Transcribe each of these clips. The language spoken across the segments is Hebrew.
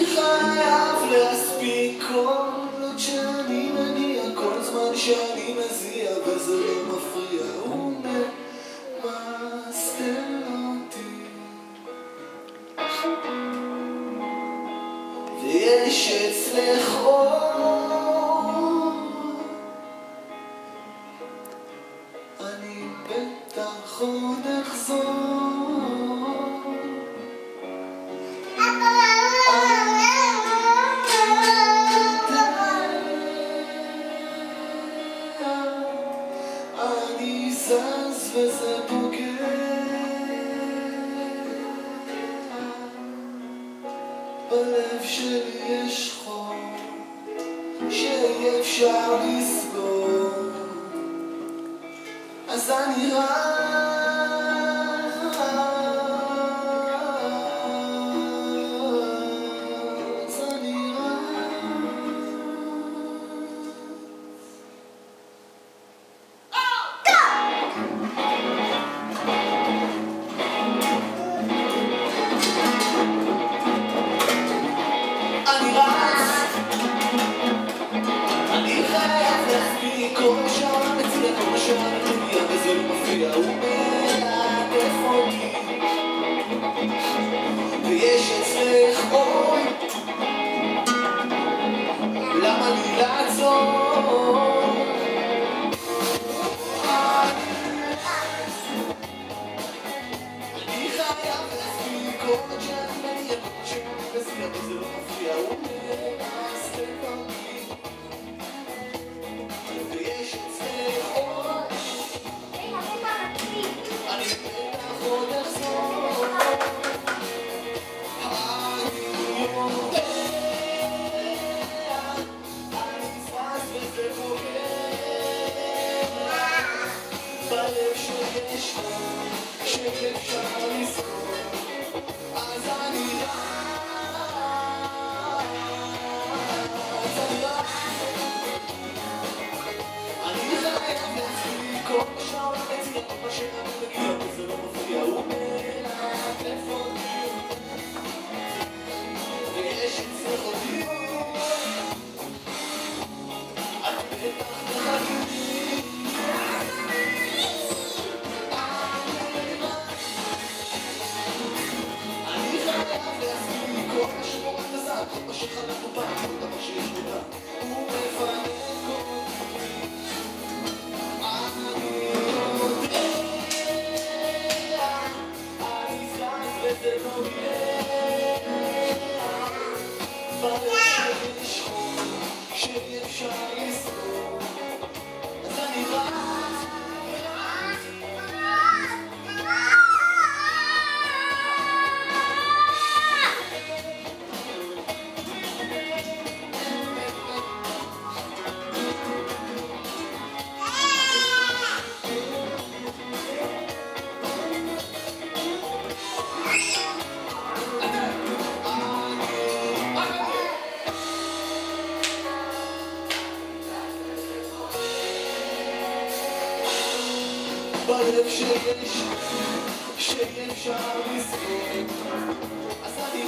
אני חייב להספיק כל עוד שאני מגיע, כל זמן שאני מזיע וזה לא מפריע, הוא ממסטר אותי. ויש אצלך אור, אני בטח עוד אחזור. אני זז וזה פוגע בלב שלי, יש חור שאי אפשר לסגור, אז אני כל שעה מציע, כל שעה מציע וזה לא מפריע, הוא מלטף אותי. ויש אצלך אור, למה לי לעצור? אני חייב להספיק כל שעה מציע, כל שעה מציע וזה לא מפריע, הוא מלטף אותי. בלב שיש שאפשר לזכור, אז אני חייב להספיק כל שעה מציע, כל שעה מגיע וזה לא מפריע, הוא מלטף אותי. ויש אצלך אותי, את בטח תחכי. כל מה שמור התזת, כל מה שחלק בבית, כל דבר שיש בבית, הוא מפנק אותי. אני יודע, אני זז וזה נוגע בלב שיש חור שאי אפשר לסגור, אז אני בלב שיש שאי אפשר לסגור, אז אני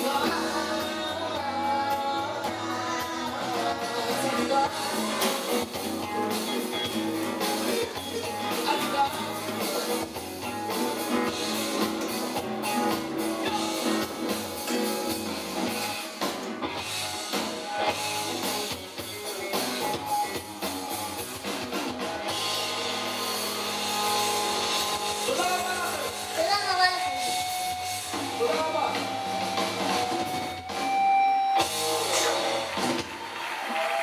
תודה רבה.